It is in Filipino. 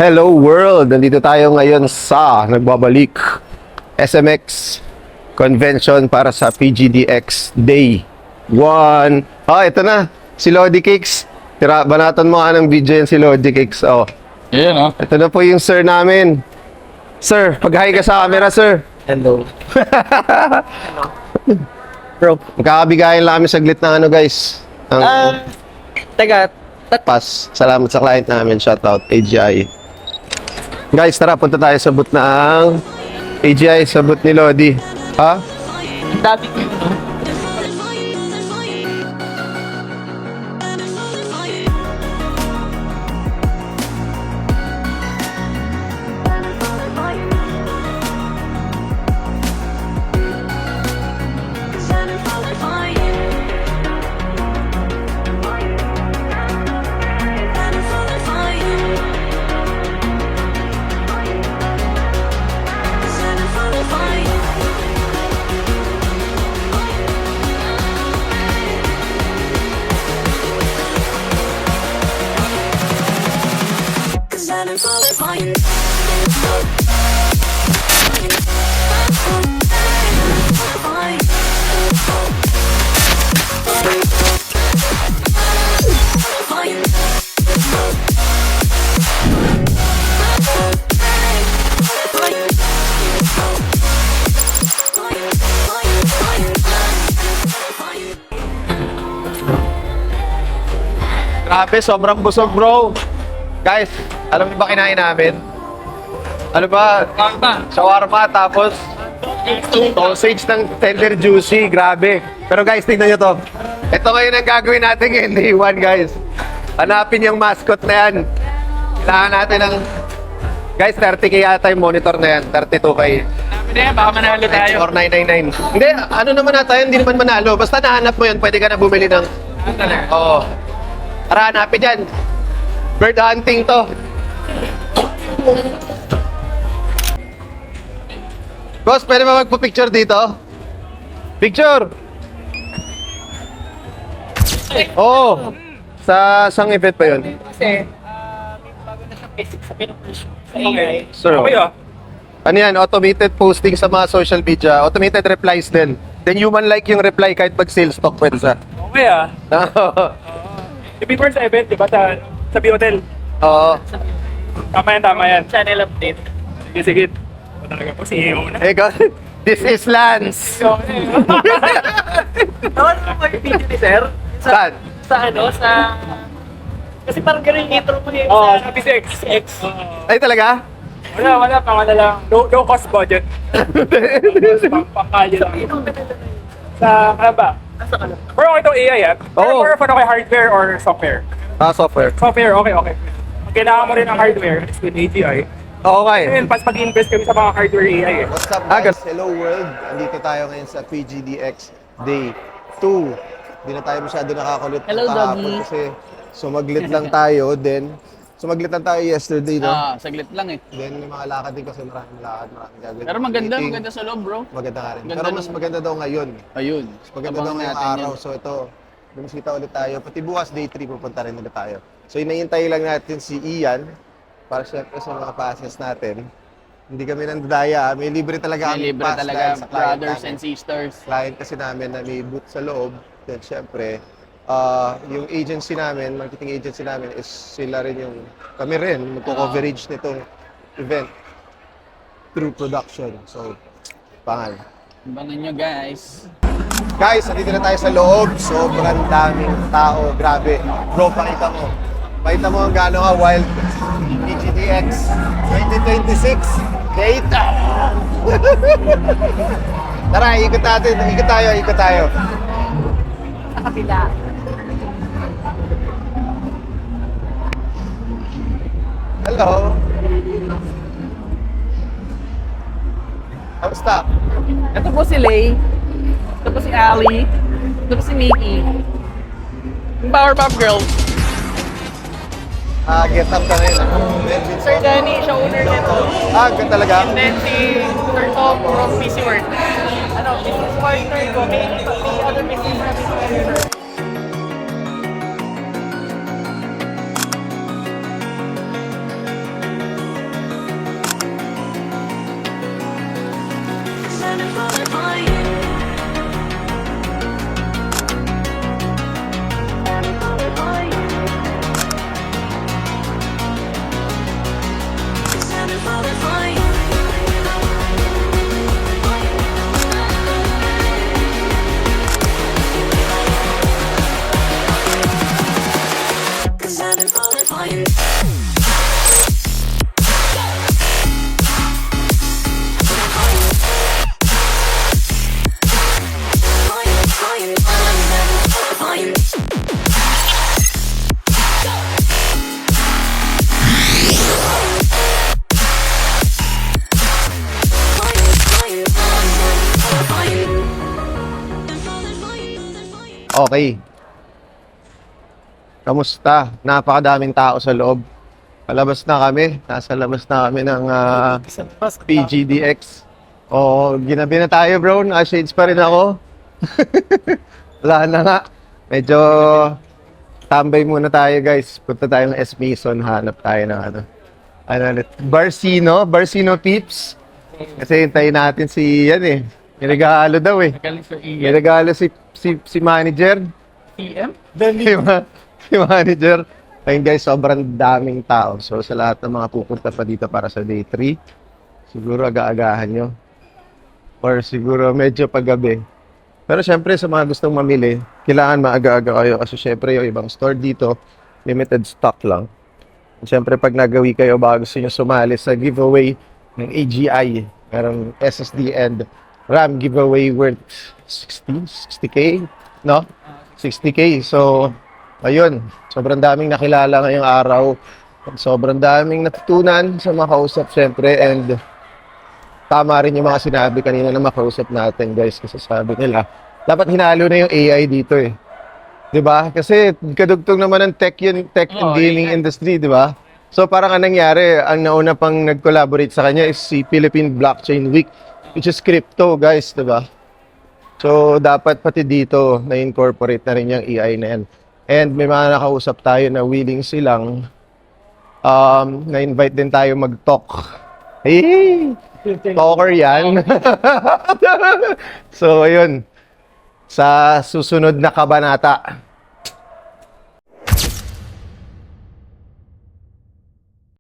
Hello world! Nandito tayo ngayon sa nagbabalik SMX Convention para sa PGDX Day 1. Ito na, si Lodi Cakes. Banatan mo ng video yan si Lodi Cakes. Ayan o. Ito na po yung sir namin. Sir, pag-hi ka sa camera, sir. Hello. Bro. Magkakabigayan lang kami saglit ng guys. Teka. Pass. Salamat sa client namin. Shoutout, AGI. Guys, tara, punta tayo sa booth ng AGI, sa booth ni Lodi. Ha? Ang dami ko yun, no? Grabe, sobrang busog, bro. Guys, alam niyo ba kinain namin? Ano ba? Shawarma, tapos sausage ng tender juicy. Grabe. Pero guys, tingnan nyo to. Ito ngayon ang gagawin natin ngayon, day 1, guys. Hanapin yung mascot na yan. Kailangan natin ng... Guys, 30k yata yung monitor na yan. 32k. Hanapin na yan, baka manalo tayo. Or 999. Hindi, ano naman na tayo, hindi naman manalo. Basta nahanap mo yun, pwede ka na bumili ng... Oo. Tara, hanapin dyan. Bird hunting to. Boss, pwede ba magpo-picture dito? Picture! Oo. Sa sang event pa yun? Kasi, may bago na siyang basic sa pinupush sa AI. Sir, Okay ah. ano yan? Automated posting sa mga social media. Automated replies din. Then human like yung reply kahit mag-sales talk pwede sa. Okay ah. Before sa event, di ba? Sa B-Hotel. Oo. Tama yan. Channel update. Sige, sige. Ako talaga po, CEO na. Hey, God. This is Lance. Tawag mo ba yung video ni Sir? Saan? Sa kasi parang ganun yung intro mo yun Oo, sa sa PCX. X. Ay, talaga? Wala, pang ano lang. Low cost budget. Pangkali lang. Sa, ano ba? Nasa ka lang. Pero okay itong AI yan. Pero Oo. more of ano kay hardware or software? Software. Software, okay. Pag kailangan mo rin ng hardware, it's with AGI. Okay. Ayun, pas mag-invest kami sa mga hardware AI eh. What's up guys? Hello world. Andito tayo ngayon sa PGDX Day 2. Hindi na tayo masyado nakakulit Hello, kahapon doggy. kasi sumaglit lang tayo. Then, sumaglit lang tayo yesterday, no? Saglit lang eh. Then, may mga lakad din kasi maraming gagawin. Pero maganda, Meeting. maganda sa loob, bro. Maganda nga rin. Ganda Pero mas nung- maganda daw ngayon. Ayun. Mas maganda daw Abangan ngayong natin araw. yan. So, ito, bumisita ulit tayo. Pati bukas, day 3, pupunta rin ulit tayo. So, inahintay lang natin si Ian para syempre sa mga passes natin. Hindi kami nandadaya. May libre talaga May kami libre pass talaga, dahil sa client brothers namin. and sisters. Client kasi namin na may booth sa loob. Then syempre, yung agency namin, marketing agency namin is sila rin yung, kami rin, magko-coverage nitong event through production. So, pangal. Abangan nyo, guys. Guys, nandito na tayo sa loob. Sobrang daming tao. Grabe. Bro, pakita mo. Pakita mo ang gaano nga wild PGDX 2026. Date! Tara, ikot natin. Ikot tayo. Sa kapila. Hello. Kamusta? Ito po si Lay. Ito po si Ali. Ito po si Mickey. Yung Powerpuff Girls. Get up ka ngayon. Sir Danny, siya owner nito. Ganun talaga? And then si Sir Tom from PC World. Business partner ko. May other business na business. Okay. Kamusta? Napakadaming tao sa loob. Palabas na kami. Nasa labas na kami ng PGDX. Oo, ginabi na tayo bro. Naka-shades pa rin ako. Wala na nga. Medyo tambay muna tayo guys. Punta tayo ng S. Mason. Hanap tayo ng ano ulit? Barcino. Barcino Pips. Kasi hintayin natin si yan eh. May regalo daw eh. Galing sa May regalo si manager. EM? Si manager. Ayun guys, sobrang daming tao. So sa lahat ng mga pupunta pa dito para sa day 3, siguro aga-agahan nyo. Or siguro medyo paggabi. Pero syempre sa mga gustong mamili, kailangan maaga-aga kayo kasi syempre yung ibang store dito, limited stock lang. At syempre pag nagawi kayo, baka gusto nyo sumali sa giveaway ng AGI, merong SSD and RAM giveaway worth 60K, no? 60K. So, ayun, sobrang daming nakilala ngayong araw. Sobrang daming natutunan sa mga kausap, syempre. And tama rin yung mga sinabi kanina na makausap natin, guys. Kasi sabi nila, dapat hinalo na yung AI dito eh. 'Di ba? Kasi kadugtong naman ng tech and gaming industry, 'di ba? So parang anong nangyari, ang nauna pang nag-collaborate sa kanya is si Philippine Blockchain Week, which is crypto, guys, 'di ba? So dapat pati dito na-incorporate na rin yung AI na yan. And may mga nakausap tayo na willing silang na-invite din tayo mag-talk. Hey! Talker yan. So, ayun. Sa susunod na kabanata,